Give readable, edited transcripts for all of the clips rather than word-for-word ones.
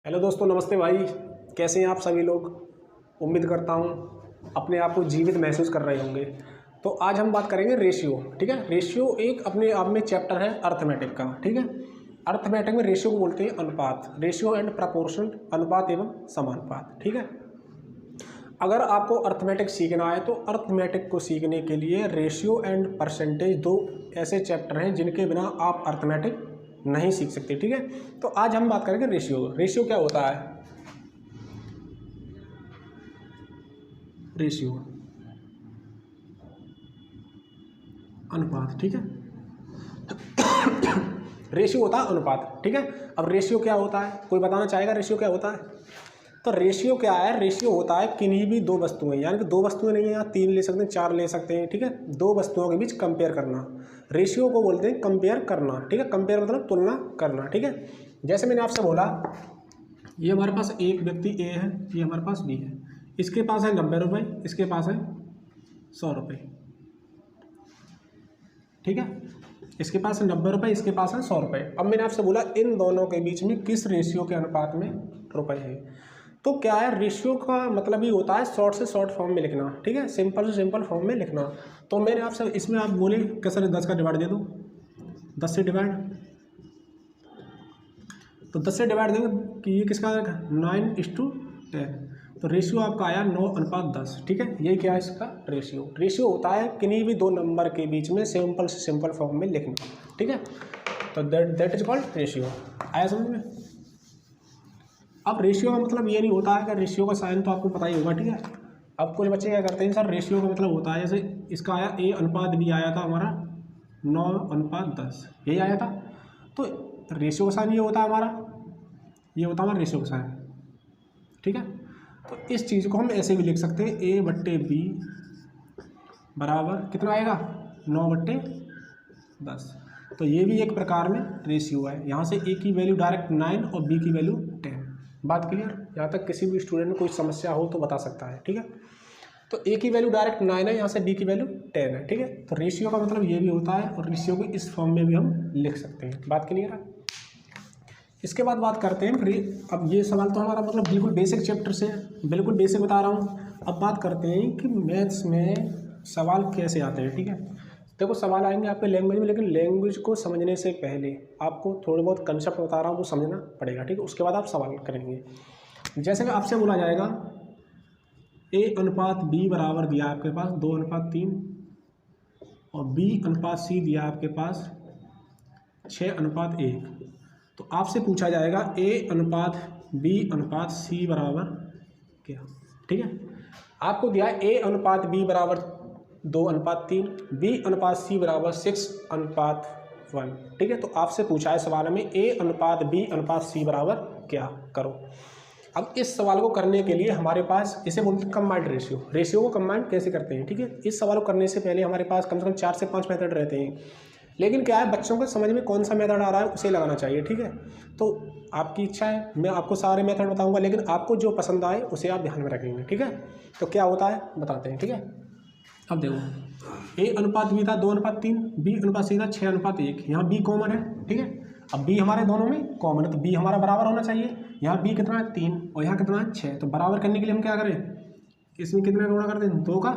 Hello दोस्तों, नमस्ते भाई। कैसे हैं आप सभी लोग? उम्मीद करता हूँ अपने आप को जीवित महसूस कर रहे होंगे। तो आज हम बात करेंगे रेशियो। ठीक है, रेशियो एक अपने आप में चैप्टर है अर्थमेटिक का। ठीक है, अर्थमेटिक में रेशियो को बोलते हैं अनुपात, रेशियो एंड प्रपोर्शन, अनुपात एवं समानुपात। ठीक है, अगर आपको अर्थमेटिक सीखना है तो अर्थमेटिक को सीखने के लिए रेशियो एंड परसेंटेज दो ऐसे चैप्टर हैं जिनके बिना आप अर्थमेटिक नहीं सीख सकते। ठीक है, तो आज हम बात करेंगे रेशियो। रेशियो क्या होता है? रेशियो अनुपात। ठीक है, रेशियो होता है अनुपात। ठीक है, अब रेशियो क्या होता है? कोई बताना चाहेगा रेशियो क्या होता है? तो रेशियो क्या है? रेशियो होता है किन्हीं भी दो वस्तुएं, यानी कि दो वस्तुएं नहीं है, यहाँ तीन ले सकते हैं, चार ले सकते हैं। ठीक है, दो वस्तुओं के बीच कंपेयर करना, रेशियो को बोलते हैं कंपेयर करना। ठीक है, कंपेयर मतलब तुलना करना। ठीक है, जैसे मैंने आपसे बोला ये हमारे पास एक व्यक्ति ए है, ये हमारे पास बी है, इसके पास है 90 रुपये, इसके पास है 100 रुपये। ठीक है, इसके पास है 90 रुपये, इसके पास है 100 रुपये। अब मैंने आपसे बोला इन दोनों के बीच में किस रेशियो के अनुपात में रुपये है। तो क्या है, रेशियो का मतलब ही होता है शॉर्ट से शॉर्ट फॉर्म में लिखना। ठीक है, सिंपल से सिंपल फॉर्म में लिखना। तो मैंने आपसे इसमें आप बोले कैसे 10 का डिवाइड दे दो, 10 से डिवाइड, तो 10 से डिवाइड देंगे कि ये किसका 9:10। तो रेशियो आपका आया 9:10। ठीक है, यही क्या है इसका रेशियो। रेशियो होता है किन्हीं भी दो नंबर के बीच में सिंपल से सिंपल फॉर्म में लिखना। ठीक है, तो दैट इज कॉल्ड रेशियो। आया समझ में? अब रेशियो का मतलब ये नहीं होता है कि रेशियो का साइन तो आपको पता ही होगा। ठीक है, अब कुछ बच्चे क्या करते हैं, सर रेशियो का मतलब होता है जैसे इसका आया A/B आया था हमारा 9:10, यही आया था। तो रेशियो का साइन ये होता है हमारा, ये होता है हमारा रेशियो का साइन। ठीक है, तो इस चीज़ को हम ऐसे भी लिख सकते हैं A/B बराबर कितना आएगा 9/10। तो ये भी एक प्रकार में रेशियो है। यहाँ से A की वैल्यू डायरेक्ट 9 और B की वैल्यू 10। बात क्लियर? यहाँ तक किसी भी स्टूडेंट में कोई समस्या हो तो बता सकता है। ठीक है, तो A की वैल्यू डायरेक्ट 9 है, यहाँ से B की वैल्यू 10 है। ठीक है, तो रेशियो का मतलब ये भी होता है और रेशियो को इस फॉर्म में भी हम लिख सकते हैं। बात क्लियर है? इसके बाद बात करते हैं फिर, अब ये सवाल तो हमारा मतलब बिल्कुल बेसिक चैप्टर से, बिल्कुल बेसिक बता रहा हूँ। अब बात करते हैं कि मैथ्स में सवाल कैसे आते हैं। ठीक है, देखो सवाल आएंगे आपके लैंग्वेज में, लेकिन लैंग्वेज को समझने से पहले आपको थोड़े बहुत कंसेप्ट बता रहा हूँ वो समझना पड़ेगा। ठीक है, उसके बाद आप सवाल करेंगे। जैसे कि आपसे बोला जाएगा A/B बराबर दिया आपके पास 2:3 और B/C दिया आपके पास 6:1। तो आपसे पूछा जाएगा A/B/C बराबर क्या। ठीक है, आपको दिया A/B बराबर 2:3, B/C बराबर 6:1। ठीक है, तो आपसे पूछा है सवाल में A/B/C बराबर क्या, करो। अब इस सवाल को करने के लिए हमारे पास इसे बोलते हैं कंबाइंड रेशियो। रेशियो को कंबाइंड कैसे करते हैं? ठीक है, इस सवाल को करने से पहले हमारे पास कम से कम 4 से 5 मेथड रहते हैं, लेकिन क्या है बच्चों को समझ में कौन सा मेथड आ रहा है उसे लगाना चाहिए। ठीक है, तो आपकी इच्छा है, मैं आपको सारे मेथड बताऊंगा, लेकिन आपको जो पसंद आए उसे आप ध्यान में रखेंगे। ठीक है, तो क्या होता है बताते हैं। ठीक है, अब देखो A/B था 2:3, B/C था 6:1। यहाँ B कॉमन है। ठीक है, अब B हमारे दोनों में कॉमन है तो B हमारा बराबर होना चाहिए। यहाँ B कितना है 3 और यहाँ कितना है 6। तो बराबर करने के लिए हम क्या करें, इसमें कितने गुणा कर दें 2 का,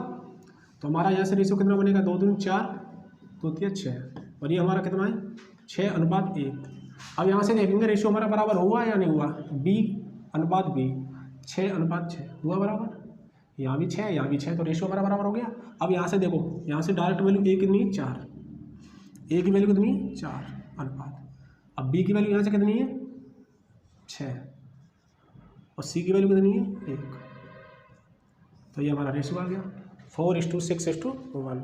तो हमारा यहाँ से रेशियो कितना बनेगा 2 दूनी 4, 2 3 6, और ये हमारा कितना है 6:1। अब यहाँ से देखेंगे रेशियो हमारा बराबर हुआ या नहीं हुआ। B/B 6:6 हुआ बराबर, यहाँ भी 6, यहाँ भी 6, तो रेशियो हमारा बराबर हो गया। अब यहाँ से देखो, यहाँ से डायरेक्ट वैल्यू A कितनी है 4, A की वैल्यू कितनी है 4:। अब B की वैल्यू यहाँ से कितनी है 6 और C की वैल्यू कितनी है 1। तो ये हमारा रेशियो आ गया 4:6:1।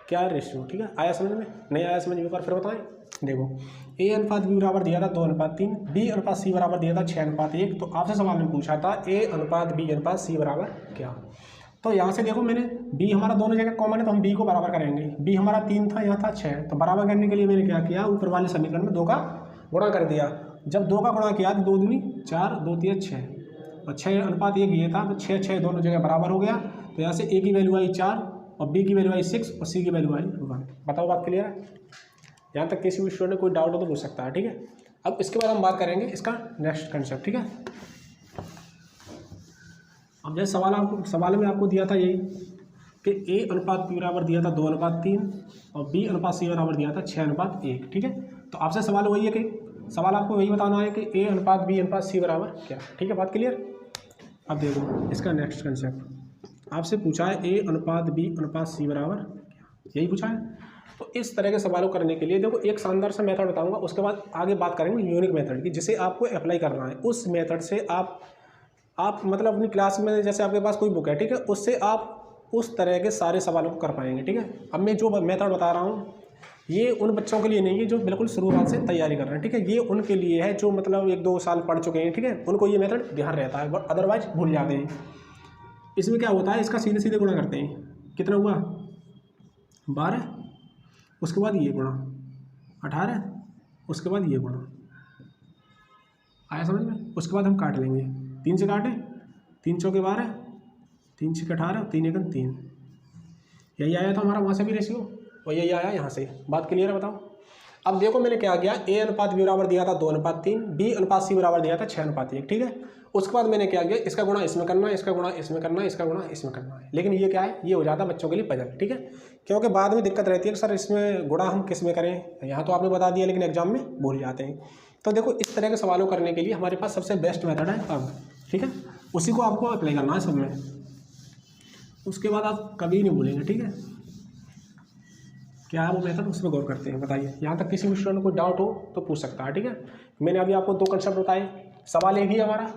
क्या है रेशियो। ठीक है, आया समझ में? नहीं आया समझ में एक बार फिर बताएं। देखो A/B बराबर दिया था 2:3, B/C बराबर दिया था 6:1। तो आपसे सवाल में पूछा था A/B/C बराबर क्या। तो यहाँ से देखो मैंने B हमारा दोनों जगह कॉमन है तो हम B को बराबर करेंगे। B हमारा 3 था, यहाँ था 6, तो बराबर करने के लिए मैंने क्या किया, ऊपर वाले समीकरण में 2 का गुणा कर दिया। जब 2 का गुणा किया तो 2 दूनी 4, 2 3 6 और 6:1 ये था, तो 6 6 दोनों जगह बराबर हो गया। तो यहाँ से A की वैल्यू आई 4 और B की वैल्यू आई 6 और C की वैल्यू आई 1। बताओ बात क्लियर है? यहाँ तक किसी भी स्टूडेंट को कोई डाउट हो तो पूछ सकता है। ठीक है, अब इसके बाद हम बात करेंगे इसका नेक्स्ट कंसेप्ट। ठीक है, अब जैसे सवाल में आपको दिया था यही कि ए अनुपात बी बराबर दिया था 2:3 और बी अनुपात सी बराबर दिया था 6:1, ठीक है। तो आपसे सवाल वही है कि सवाल आपको वही बताना है कि ए अनुपात बी अनुपात सी बराबर क्या, ठीक है, बात क्लियर। अब देखो इसका नेक्स्ट कंसेप्ट आपसे पूछा है ए अनुपात बी अनुपात सी बराबर क्या, यही पूछा है। तो इस तरह के सवालों करने के लिए देखो एक शानदार सा मेथड बताऊंगा, उसके बाद आगे बात करेंगे यूनिक मेथड की, जिसे आपको अप्लाई करना है। उस मेथड से आप मतलब अपनी क्लास में जैसे आपके पास कोई बुक है, ठीक है, उससे आप उस तरह के सारे सवालों को कर पाएंगे, ठीक है। अब मैं जो मेथड बता रहा हूँ ये उन बच्चों के लिए नहीं है जो बिल्कुल शुरुआत से तैयारी कर रहे हैं, ठीक है। ये उनके लिए है जो मतलब 1-2 साल पढ़ चुके हैं, ठीक है, उनको ये मेथड ध्यान रहता है, बट अदरवाइज भूल जाते हैं। इसमें क्या होता है, इसका सीधे सीधे गुणा करते हैं। कितना हुआ 12, उसके बाद ये गुणा 18, उसके बाद ये गुणा, आया समझ में। उसके बाद हम काट लेंगे, 3 से काटें, 3 चौके 12, 3 छक्के 18, 3 एकम 3, यही आया था हमारा वहाँ से भी रेशियो और यही आया यहाँ से। बात क्लियर है, बताओ। अब देखो मैंने क्या किया, ए अनुपात बी बराबर दिया था 2:3, बी अनुपात सी बराबर दिया था 6:1, ठीक है। उसके बाद मैंने क्या किया, इसका गुणा इसमें करना है, इसका गुणा इसमें करना है, इसका गुणा इसमें करना है। लेकिन ये क्या है, ये हो जाता है बच्चों के लिए पजल, ठीक है, क्योंकि बाद में दिक्कत रहती है कि सर इसमें गुणा हम किस में करें। यहाँ तो आपने बता दिया लेकिन एग्जाम में भूल जाते हैं। तो देखो इस तरह के सवालों करने के लिए हमारे पास सबसे बेस्ट मेथड है अब, ठीक है, उसी को आपको अप्लाई करना है सब में। उसके बाद आप कभी नहीं भूलेंगे, ठीक है। क्या है वो मेथड, उस पर गौर करते हैं, बताइए। यहाँ तक किसी भी स्टूडेंट को डाउट हो तो पूछ सकता है, ठीक है। मैंने अभी आपको 2 कंसेप्ट बताए, सवाल एक ही हमारा।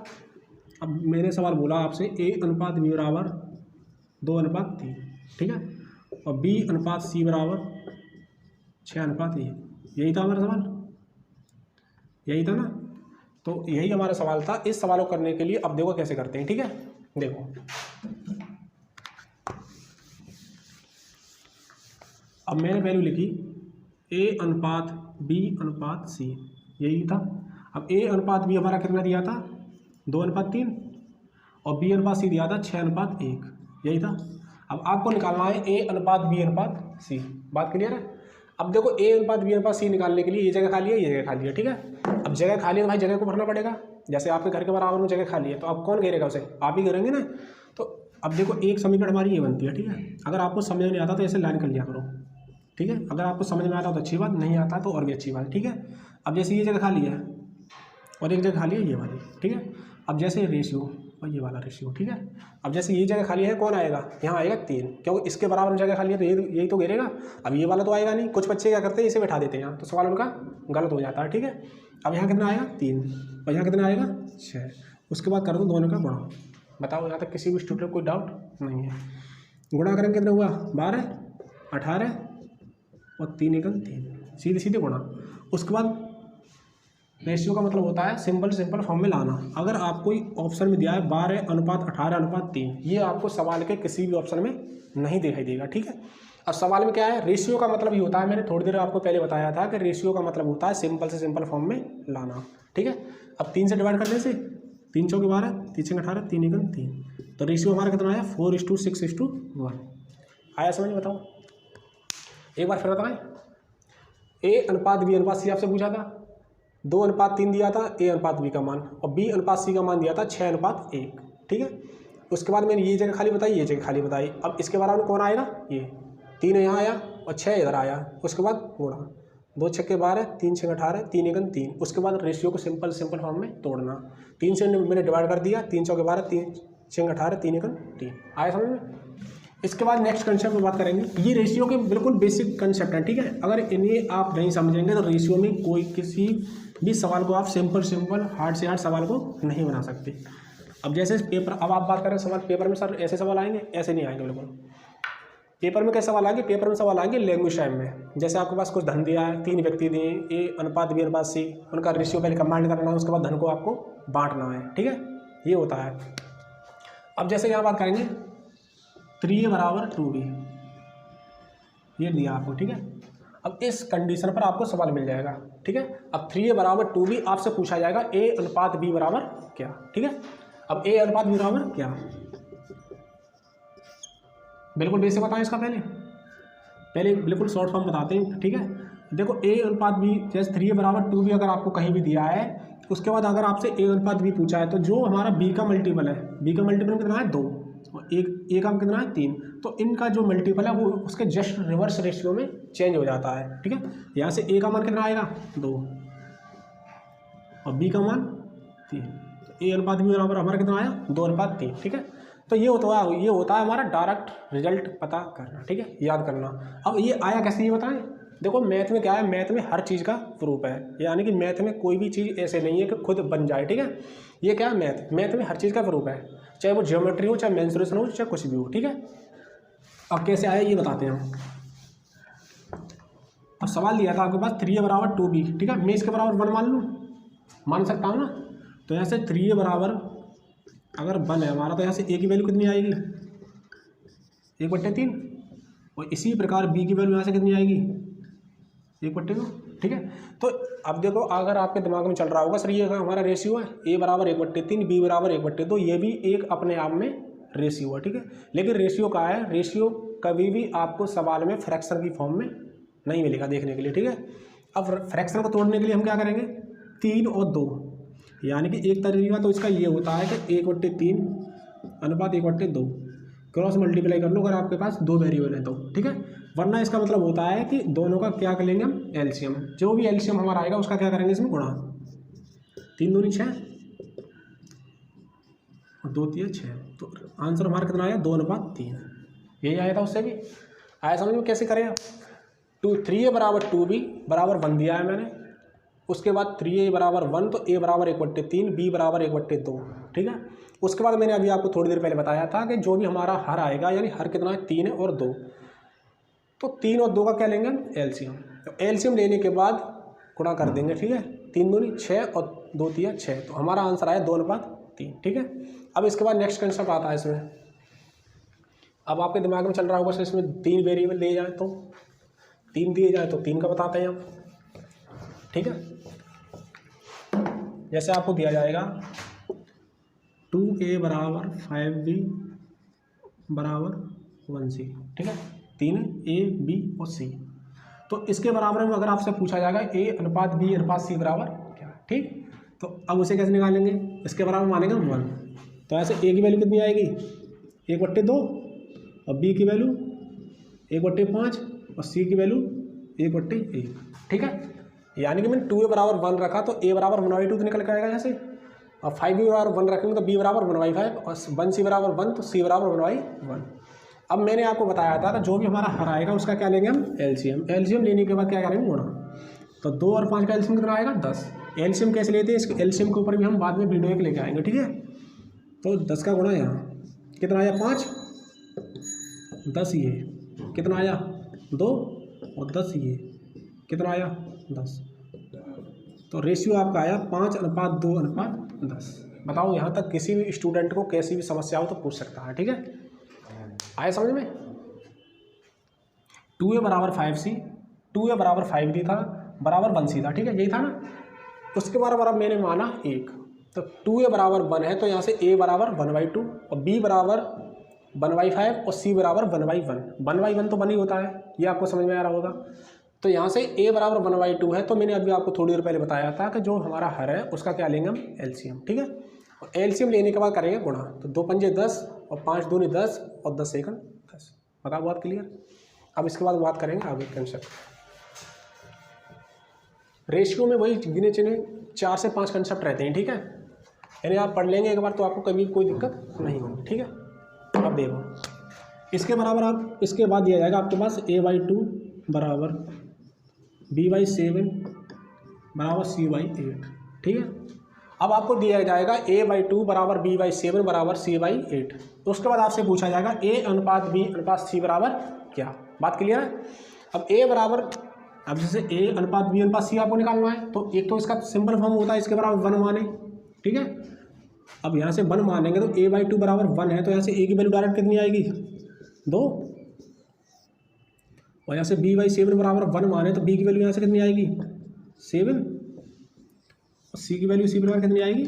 अब मैंने सवाल बोला आपसे ए अनुपात बी बराबर 2:3, ठीक है, और बी अनुपात सी बराबर 6:1, यही था हमारा सवाल, यही था ना। तो यही हमारा सवाल था। इस सवालों करने के लिए अब देखो कैसे करते हैं, ठीक है। देखो अब मैंने वैल्यू लिखी ए अनुपात बी अनुपात सी, यही था। अब ए अनुपात बी हमारा कितना दिया था 2:3 और बी अनुपात सी दिया था 6:1, यही था। अब आपको निकालना है ए अनुपात बी अनुपात सी, बात क्लियर है। अब देखो ए अनुपात बी अनुपात सी निकालने के लिए ये जगह खाली है, ये जगह खाली है, ठीक है। अब जगह खाली है तो भाई जगह को भरना पड़ेगा। जैसे आपके घर के बराबर में जगह खाली है तो आप कौन घेरेगा उसे, आप ही घेरेंगे ना। तो अब देखो एक समीकरण हमारी ये बनती है, ठीक है। अगर आपको समझ नहीं आता तो ऐसे लाइन कर लिया करो, ठीक है। अगर आपको समझ में आता तो अच्छी बात, नहीं आता तो और भी अच्छी बात, ठीक है। अब जैसे ये जगह खाली है और एक जगह खाली है ये वाली, ठीक है। अब जैसे रेशियो और ये वाला रेशियो, ठीक है। अब जैसे ये जगह खाली है कौन आएगा, यहाँ आएगा 3, क्योंकि इसके बराबर में जगह खाली है तो यही तो घेरेगा। अब ये वाला तो आएगा नहीं। कुछ बच्चे क्या करते हैं इसे बैठा देते हैं यहाँ, तो सवाल उनका गलत हो जाता है, ठीक है। अब यहाँ कितना आएगा 3 और यहाँ कितना आएगा 6, उसके बाद कर दो दोनों का गुणा। बताओ यहाँ तक किसी भी स्टूडेंट को कोई डाउट नहीं है। गुणा करेंगे कितना हुआ 12, 18 और 3 एकम 3, सीधे सीधे गुणा। उसके बाद रेशियो का मतलब होता है सिंपल फॉर्म में लाना। अगर आपको ऑप्शन में दिया है 12:18:3, ये आपको सवाल के किसी भी ऑप्शन में नहीं दिखाई देगा, ठीक है। अब सवाल में क्या है, रेशियो का मतलब ये होता है, मैंने थोड़ी देर आपको पहले बताया था कि रेशियो का मतलब होता है सिंपल से सिंपल फॉर्म में लाना, ठीक है। अब 3 से डिवाइड करने से 3 चौके 12, 3 छक्के 18, 3 एकम 3, तो रेशियो हमारा कितना आया 4:6:1 आया समझ में। बताओ एक बार फिर बताएं। ए अनुपात बी अनुपात सी आपसे पूछा था, 2:3 दिया था ए अनुपात बी का मान और बी अनुपात सी का मान दिया था 6:1, ठीक है। उसके बाद मैंने ये जगह खाली बताई, ये जगह खाली बताई। अब इसके बराबर कौन आएगा, ये 3 यहाँ आया और 6 इधर आया। उसके बाद गुणा 2 छक्के 12, 3 छक्के 18, 3 एकम 3। उसके बाद रेशियो को सिंपल फॉर्म में तोड़ना। 3 से मैंने डिवाइड कर दिया, 3 चौके 12, 3 छक्के 18, 3 एकम 3, आया समझ में। इसके बाद नेक्स्ट कंसेप्ट में बात करेंगे। ये रेशियो के बिल्कुल बेसिक कंसेप्ट है, ठीक है। अगर इन्हें आप नहीं समझेंगे तो रेशियो में कोई किसी भी सवाल को आप सिंपल हार्ड से हार्ड सवाल को नहीं बना सकते। अब जैसे पेपर, अब आप बात करें सवाल पेपर में, सर ऐसे सवाल आएंगे, ऐसे नहीं आएंगे बिल्कुल। पेपर में कैसे सवाल आएंगे, पेपर में सवाल आएंगे लैंग्वेज टाइम में। जैसे आपके पास कुछ धन दिया है, 3 व्यक्ति दिए, ए अनुपात बी अनुपात सी, उनका रेशियो पहले कंबाइंड करना है, उसके बाद धन को आपको बांटना है, ठीक है, ये होता है। अब जैसे यहाँ बात करेंगे 3a = 2b, ये दिया आपको, ठीक है। अब इस कंडीशन पर आपको सवाल मिल जाएगा, ठीक है। अब 3a = 2b आपसे पूछा जाएगा a अनुपात b बराबर क्या, ठीक है। अब a अनुपात b बराबर क्या, बिल्कुल बेसिक बताएं इसका पहले बिल्कुल शॉर्ट फॉर्म बताते हैं, ठीक है। देखो a अनुपात b, जैसे 3a = 2b अगर आपको कहीं भी दिया है उसके बाद अगर आपसे ए अनुपात बी पूछा है तो जो हमारा बी का मल्टीपल है, बी का मल्टीपल कितना है 2 और एक ए का कितना है 3, तो इनका जो मल्टीपल है वो उसके जस्ट रिवर्स रेशियो में चेंज हो जाता है। ठीक है, यहाँ से ए का मान कितना आएगा 2 और बी का मान 3, तो ए अनुपात बी बराबर हमारा कितना आया 2:3। ठीक है, तो ये होता है हमारा डायरेक्ट रिजल्ट पता करना। ठीक है, याद करना। अब ये आया कैसे ये बताएं। देखो मैथ में क्या है, मैथ में हर चीज़ का प्रूफ है, यानी कि मैथ में कोई भी चीज़ ऐसे नहीं है कि खुद बन जाए। ठीक है, ये क्या है मैथ में हर चीज़ का प्रूफ है, चाहे वो ज्योमेट्री हो, चाहे मेंसुरेशन हो, चाहे कुछ भी हो। ठीक है, अब कैसे आया ये बताते हैं हम। अब सवाल दिया था आपके पास 3a बराबर 2b। ठीक है, मैं इसके बराबर 1 मान लूँ, मान सकता हूँ ना। तो यहाँ से 3a बराबर अगर 1 है हमारा, तो यहाँ से a की वैल्यू कितनी आएगी 1/3, और इसी प्रकार b की वैल्यू यहाँ से कितनी आएगी 1/2। ठीक है, तो अब देखो अगर आपके दिमाग में चल रहा होगा सर ये हमारा रेशियो है, a बराबर 1/3, b बराबर 1/2, ये भी एक अपने आप में रेशियो है। ठीक है, लेकिन रेशियो का है, रेशियो कभी भी आपको सवाल में फ्रैक्शन की फॉर्म में नहीं मिलेगा देखने के लिए। ठीक है, अब फ्रैक्शन को तोड़ने के लिए हम क्या करेंगे 3 और 2, यानी कि एक तरीका तो इसका ये होता है कि 1/3 अनुपात 1/2 क्रॉस मल्टीप्लाई कर लो अगर आपके पास 2 वेरिएबल है तो। ठीक है, वरना इसका मतलब होता है कि दोनों का क्या करेंगे हम एलसीएम, जो भी एलसीएम हमारा आएगा उसका क्या करेंगे इसमें गुणा, 3 दूनी 6 और 2 3 6, तो आंसर हमारा कितना आया 2:3। यही आया था उससे भी आया समझ में कैसे करें। 3a बराबर 2b बराबर 1 दिया है मैंने, उसके बाद 3a बराबर 1 तो a बराबर 1/3, b बराबर 1/2। ठीक है, उसके बाद मैंने अभी आपको थोड़ी देर पहले बताया था कि जो भी हमारा हर आएगा, यानी हर कितना है 3 है और 2, तो 3 और 2 का क्या लेंगे हम एलसीएम। तो एलसीएम लेने के बाद गुणा कर देंगे। ठीक है, 3 दूनी 6 और 2 3 6, तो हमारा आंसर आया 2:3। ठीक है, अब इसके बाद नेक्स्ट कंसेप्ट आता है इसमें। अब आपके दिमाग में चल रहा होगा सर इसमें 3 वेरिएबल दिए जाए तो 3 दिए जाए तो 3 का बताते हैं हम। ठीक है, जैसे आपको दिया जाएगा 2a बराबर 5b बराबर 1c। ठीक है, 3a b और c, तो इसके बराबर में अगर आपसे पूछा जाएगा a अनुपात b अनुपात c बराबर क्या। ठीक, तो अब उसे कैसे निकालेंगे, इसके बराबर मानेंगे 1, तो ऐसे a की वैल्यू कितनी आएगी 1/2 और b की वैल्यू 1/5 और c की वैल्यू 1/1। ठीक है, यानी कि मैंने 2a बराबर 1 रखा तो a बराबर 1/2 तो निकल के आएगा यहाँ से, और 5b बराबर 1 रखेंगे तो b बराबर 1/5 और 1c बराबर 1 तो c बराबर 1/1। अब मैंने आपको बताया था जो भी हमारा हर आएगा उसका क्या लेंगे हम एलसीएम। एलसीएम लेने के बाद क्या करेंगे गुणा, तो 2 और 5 का एलसीएम कितना आएगा 10। एलसीएम कैसे लेते हैं, इसके एलसीएम के ऊपर भी हम बाद में वीडियो एक लेके आएंगे। ठीक है, तो 10 का गुणा यहाँ कितना आया 5, 10 ये कितना आया 2 और 10 ये कितना आया 10, तो रेशियो आपका आया 5:2:10। बताओ यहाँ तक किसी भी स्टूडेंट को कैसी भी समस्या हो तो पूछ सकता है। ठीक है, आया समझ में। 2a बराबर 5c, 2a बराबर 5d था बराबर 1c था। ठीक है, यही था ना। उसके बराबर अब मैंने माना 1, तो 2a बराबर 1 है तो यहाँ से a बराबर 1/2 और b बराबर 1/5 और c बराबर 1/1। 1/1 तो 1 ही होता है, ये आपको समझ में आ रहा होगा। तो यहाँ से a बराबर 1/2 है, तो मैंने अभी आपको थोड़ी देर पहले बताया था कि जो हमारा हर है उसका क्या लेंगे हम एलसीएम। ठीक है, और एलसीएम लेने के बाद करेंगे गुणा, तो 2 पंजे 10 और 5 दूनी 10 और 10 एकम 10। बता बात क्लियर। अब इसके बाद बात करेंगे आगे कंसेप्ट। रेशियो में वही गिने चुने 4 से 5 कंसेप्ट रहते हैं। ठीक है, यानी आप पढ़ लेंगे एक बार तो आपको कभी कोई दिक्कत नहीं होगी। ठीक है, अब देखो इसके बराबर आप इसके बाद दिया जाएगा आपके पास a/2 बराबर b/7 बराबर c/8। ठीक है, अब आपको दिया जाएगा a/2 बराबर b/7 बराबर c/8। तो उसके बाद आपसे पूछा जाएगा a अनुपात b अनुपात c बराबर क्या। बात क्लियर है। अब a बराबर, अब जैसे a अनुपात b अनुपात c आपको निकालना है तो एक तो इसका सिंपल फॉर्म होता है इसके बराबर 1 माने। ठीक है, अब यहाँ से 1 मानेंगे तो a/2 बराबर 1 है तो यहाँ से a की वैल्यू डायरेक्ट कितनी आएगी 2, और यहाँ से b/7 बराबर 1 माने तो b की वैल्यू यहाँ से कितनी आएगी 7 और c की वैल्यू c बराबर कितनी आएगी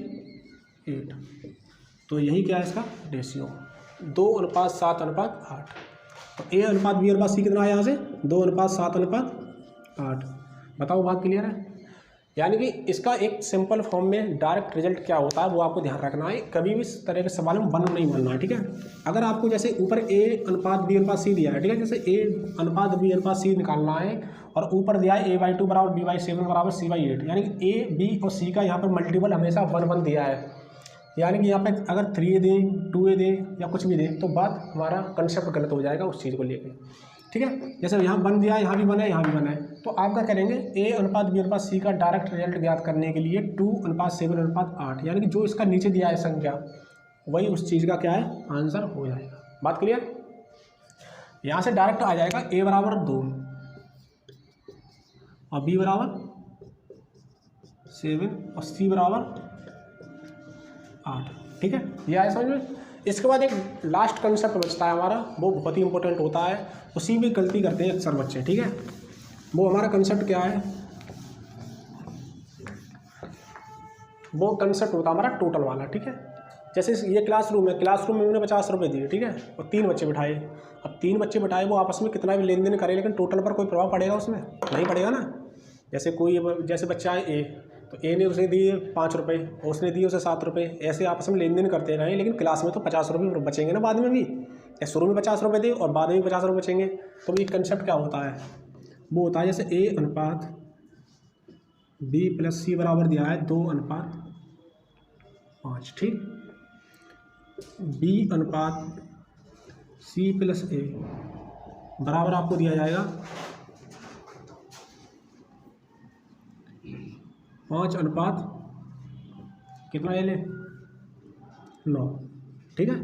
8। तो यही क्या है इसका रेशियो 2:7:8। तो a अनुपात b अनुपात c कितना आया यहाँ से 2:7:8। बताओ बात क्लियर है। यानी कि इसका एक सिंपल फॉर्म में डायरेक्ट रिजल्ट क्या होता है वो आपको ध्यान रखना है, कभी भी इस तरह के सवाल में वन नहीं बनना है, ठीक है। अगर आपको जैसे ऊपर ए अनुपात बी अनुपात सी दिया है, ठीक है, जैसे ए अनुपात बी अनुपात सी निकालना है और ऊपर दिया है a/2 बराबर b/7 बराबर c/8, यानी कि ए बी और सी का यहाँ पर मल्टीपल हमेशा 1 दिया है, यानी कि यहाँ पे अगर 3a दें 2a दें या कुछ भी दें तो बात हमारा कंसेप्ट गलत हो जाएगा उस चीज़ को लेकर, ठीक है। जैसे यहाँ 1 दिया है, यहाँ भी 1 है, यहाँ भी 1 है, तो आप क्या करेंगे a अनुपात b अनुपात c का डायरेक्ट रिजल्ट ज्ञात करने के लिए 2:7:8, यानी कि जो इसका नीचे दिया है संख्या वही उस चीज़ का क्या है आंसर हो जाएगा। बात क्लियर। यहाँ से डायरेक्ट आ जाएगा a बराबर 2 और b बराबर 7 और c बराबर 8, ठीक है, ये आया समझ में। इसके बाद एक लास्ट कंसेप्ट बचता है हमारा, वो बहुत ही इंपॉर्टेंट होता है, उसी में गलती करते हैं अक्सर बच्चे, ठीक है। वो हमारा कंसेप्ट क्या है, वो कंसेप्ट होता है हमारा टोटल वाला, ठीक है। जैसे ये क्लासरूम है, क्लासरूम में मैंने 50 रुपये दिए, ठीक है, और 3 बच्चे बिठाए। अब 3 बच्चे बिठाए, वो आपस में कितना भी लेन देन करें, लेकिन टोटल पर कोई प्रभाव पड़ेगा उसमें नहीं पड़ेगा ना। जैसे बच्चा है ए, तो ए ने उसे दिए 5 रुपये और उसने दिए उसे 7 रुपये, ऐसे आपस में लेन देन करते रहें, लेकिन क्लास में तो 50 रुपये बचेंगे ना बाद में भी, या शुरू में 50 रुपये दे और बाद में भी 50 रुपये बचेंगे। तो ये कंसेप्ट क्या होता है, वो होता है जैसे ए अनुपात बी प्लस सी बराबर दिया है 2:5, ठीक। बी अनुपात सी प्लस ए बराबर आपको दिया जाएगा 5 कितना ले 9, ठीक है।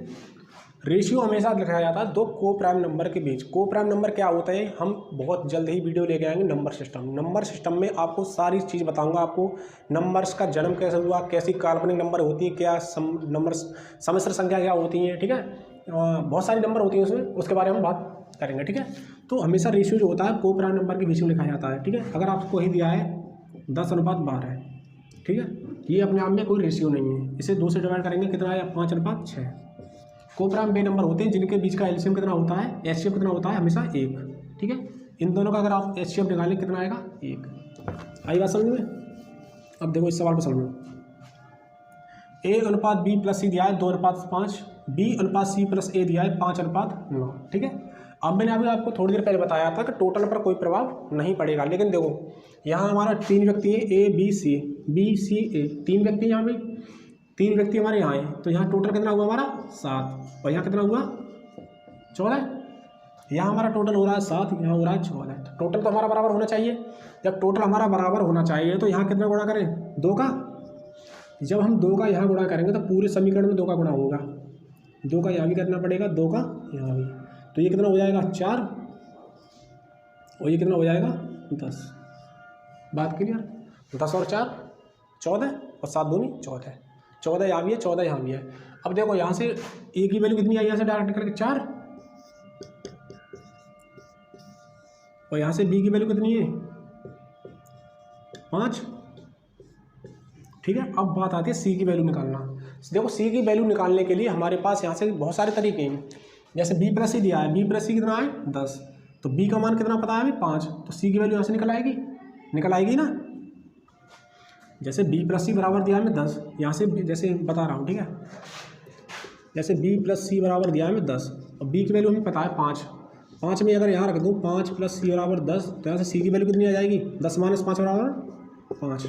रेशियो हमेशा लिखा जाता है 2 को प्राइम नंबर के बीच। को प्राइम नंबर क्या होता है, हम बहुत जल्द ही वीडियो लेके आएंगे नंबर सिस्टम। नंबर सिस्टम में आपको सारी चीज़ बताऊंगा, आपको नंबर्स का जन्म कैसे हुआ, कैसी काल्पनिक नंबर होती है, क्या नंबर सम्मिश्र संख्या क्या होती है, ठीक है, बहुत सारी नंबर होती है उसमें, उसके बारे में बात करेंगे, ठीक है। तो हमेशा रेशियो जो होता है को प्राइम नंबर के बीच में लिखा जाता है, ठीक है। अगर आपको ही दिया है 10:12, ठीक है, ये अपने आप में कोई रेशियो नहीं है, इसे 2 से डिवाइड करेंगे कितना है 5:6। को प्राइम बे नंबर होते हैं जिनके बीच का एलसीएम कितना होता है, एचसीएफ कितना होता है हमेशा 1, ठीक है। इन दोनों का अगर आप एचसीएफ निकालें कितना आएगा 1। आई बात समझ में। अब देखो इस सवाल को समझो, ए अनुपात बी प्लस सी दिया है 2:5, बी अनुपात सी प्लस ए दिया है 5:9, ठीक है। अब मैंने अभी आपको थोड़ी देर पहले बताया था कि टोटल पर कोई प्रभाव नहीं पड़ेगा, लेकिन देखो यहाँ हमारा 3 व्यक्ति हैं, ए बी सी ए, 3 व्यक्ति यहाँ पे, 3 व्यक्ति हमारे यहाँ हैं, तो यहाँ टोटल कितना हुआ हमारा 7, और यहाँ कितना हुआ 14। यहाँ हमारा टोटल हो रहा है 7, यहाँ हो रहा है 14, तो टोटल तो हमारा बराबर होना चाहिए। जब टोटल हमारा बराबर होना चाहिए तो यहाँ कितना गुणा करें 2 का। जब हम 2 का यहाँ गुणा करेंगे तो पूरे समीकरण में 2 का गुणा होगा, 2 का यहाँ भी करना पड़ेगा, 2 का यहाँ भी, तो ये कितना हो जाएगा 4, और ये कितना हो जाएगा 10। बात क्लियर। 10 और 4 14 और 7 दूनी 14, 14 यहाँ भी है, 14 यहाँ भी है। अब देखो यहाँ से ए की वैल्यू कितनी आई, यहाँ से डायरेक्ट करके 4, और यहाँ से बी की वैल्यू कितनी है 5, ठीक है। अब बात आती है सी की वैल्यू निकालना। देखो सी की वैल्यू निकालने के लिए हमारे पास यहाँ से बहुत सारे तरीके हैं। जैसे बी प्लस सी दिया है, बी प्लस सी कितना है 10, तो बी का मान कितना पता है हमें 5, तो सी की वैल्यू यहाँ से निकल आएगी ना। जैसे बी प्लस सी बराबर दिया है हमें 10, यहाँ से जैसे बता रहा हूँ, ठीक है। जैसे बी प्लस सी बराबर दिया है हमें 10 और बी की वैल्यू हमें पता है 5 में अगर यहाँ रख दूँ 5 + सी बराबर 10, तो यहाँ से सी की वैल्यू कितनी आ जाएगी 10 - 5 बराबर 5,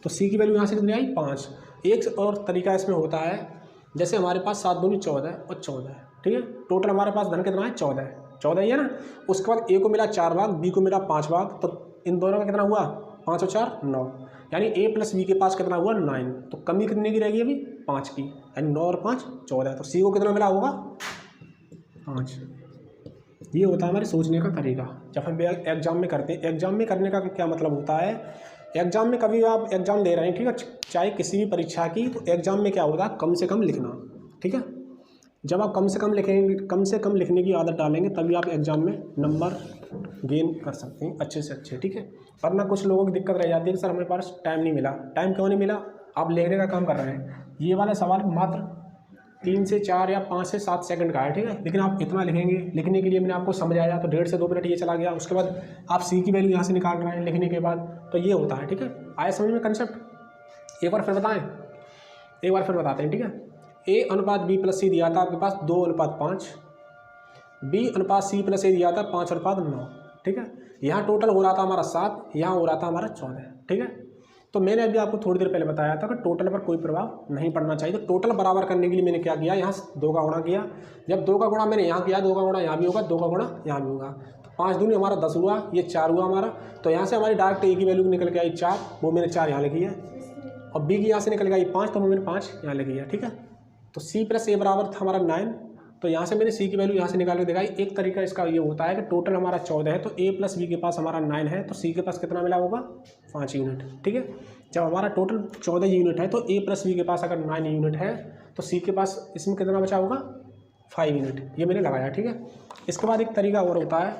तो सी की वैल्यू यहाँ से कितनी आई 5। एक और तरीका इसमें होता है, जैसे हमारे पास 7 दूनी 14 और 14 है, ठीक है। टोटल हमारे पास धन कितना है 14 ही है ना। उसके बाद ए को मिला 4 भाग, बी को मिला 5 भाग, तो इन दोनों का कितना हुआ 5 और 4 9, यानी ए प्लस बी के पास कितना हुआ 9, तो कमी कितने की रहेगी अभी 5 की, यानी 9 और 5 14, तो सी को कितना मिला होगा 5। ये होता है हमारे सोचने का तरीका जब हम एग्जाम में करते हैं। एग्जाम में करने का क्या मतलब होता है, एग्जाम में कभी आप एग्जाम दे रहे हैं, ठीक है, चाहे किसी भी परीक्षा की, तो एग्जाम में क्या होगा कम से कम लिखना, ठीक है। जब आप कम से कम लिखेंगे, कम से कम लिखने की आदत डालेंगे, तभी आप एग्जाम में नंबर गेन कर सकते हैं अच्छे से अच्छे, ठीक है। वरना कुछ लोगों की दिक्कत रह जाती है कि सर हमारे पास टाइम नहीं मिला। टाइम क्यों नहीं मिला, आप लिखने का काम कर रहे हैं। ये वाला सवाल मात्र 3 से 4 या 5 से 7 सेकंड का है, ठीक है। लेकिन आप इतना लिखेंगे, लिखने के लिए मैंने आपको समझाया तो 1.5 से 2 मिनट ये चला गया। उसके बाद आप सी की वैल्यू यहाँ से निकाल रहे हैं लिखने के बाद, तो ये होता है, ठीक है। आया समझ में कंसेप्ट? एक बार फिर बताएं, एक बार फिर बताते हैं, ठीक है। ए अनुपात बी प्लस सी दिया था आपके पास 2:5, बी अनुपात सी प्लस ए दिया था 5:9, ठीक है। यहाँ टोटल हो रहा था हमारा 7, यहाँ हो रहा था हमारा 14, ठीक है। तो मैंने अभी आपको थोड़ी देर पहले बताया था कि टोटल पर कोई प्रभाव नहीं पड़ना चाहिए। तो टोटल बराबर करने के लिए मैंने क्या किया, यहाँ 2 का गुणा किया। जब 2 का गुणा मैंने यहाँ किया, 2 का गुणा यहाँ भी होगा, 2 का गुणा यहाँ भी होगा, तो 5 दूनी हमारा 10 हुआ, ये 4 हुआ हमारा। तो यहाँ से हमारी डायरेक्ट ए की वैल्यू निकल के आई 4, वो मैंने 4 यहाँ लिखी है, और बी की यहाँ से निकल के आई 5, तो वो मैंने 5 यहाँ लिखी है, ठीक है। तो सी प्लस ए बराबर था हमारा 9, तो यहाँ से मैंने सी की वैल्यू यहाँ से निकाल के दिखाई। एक तरीका इसका ये होता है कि टोटल हमारा 14 है, तो ए प्लस बी के पास हमारा 9 है, तो सी के पास कितना मिला होगा, 5 यूनिट, ठीक है। जब हमारा टोटल 14 यूनिट है, तो ए प्लस बी के पास अगर 9 यूनिट है, तो सी के पास इसमें कितना बचा होगा, 5 यूनिट, ये मैंने लगाया, ठीक है। इसके बाद एक तरीका और होता है,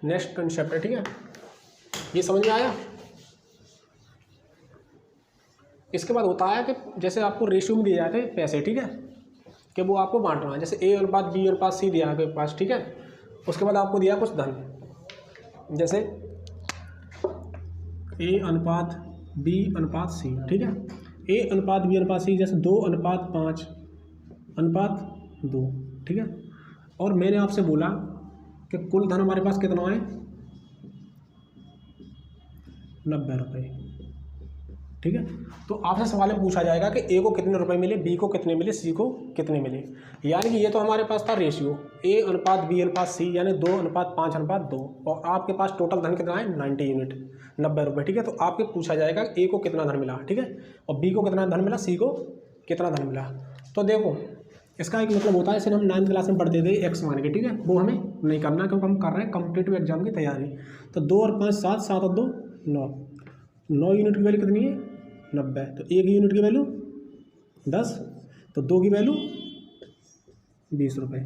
नेक्स्ट कंसेप्ट है, ठीक है। ये समझ में आया? इसके बाद होता है कि जैसे आपको रेशियो में दिए जाते हैं पैसे, ठीक है, कि वो आपको बांटना है। जैसे ए अनुपात बी अनुपात सी दिया है आपके पास, ठीक है। उसके बाद आपको दिया कुछ धन, जैसे ए अनुपात बी अनुपात सी, ठीक है। ए अनुपात बी अनुपात सी जैसे 2:5:2, ठीक है। और मैंने आपसे बोला कि कुल धन हमारे पास कितना है, 90 रुपये, ठीक है। तो आपसे सवाल में पूछा जाएगा कि ए को कितने रुपए मिले, बी को कितने मिले, सी को कितने मिले। यानी कि ये तो हमारे पास था रेशियो ए अनुपात बी अनुपात सी, यानी 2:5:2, और आपके पास टोटल धन कितना है, 90 यूनिट, 90 रुपये, ठीक है। तो आपके पूछा जाएगा ए को कितना धन मिला, ठीक है, और बी को कितना धन मिला, सी को कितना धन मिला। तो देखो इसका एक मतलब होता है, जैसे हम 9th क्लास में पढ़ते थे एक्स मान के, ठीक है, वो हमें नहीं करना क्योंकि हम कर रहे हैं कॉम्पिटिटिव एग्जाम की तैयारी। तो 2 और 5 7, 7 और 2 9, 9 यूनिट की वैल्यू कितनी है, 90। तो 1 यूनिट की वैल्यू 10, तो 2 की वैल्यू 20 रुपये,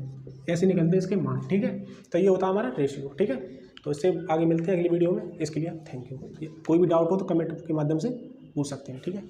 ऐसे निकलते हैं इसके मान, ठीक है। तो ये होता है हमारा रेशियो, ठीक है। तो इससे आगे मिलते हैं अगली वीडियो में। इसके लिए थैंक यू। कोई भी डाउट हो तो कमेंट के माध्यम से पूछ सकते हैं, ठीक है।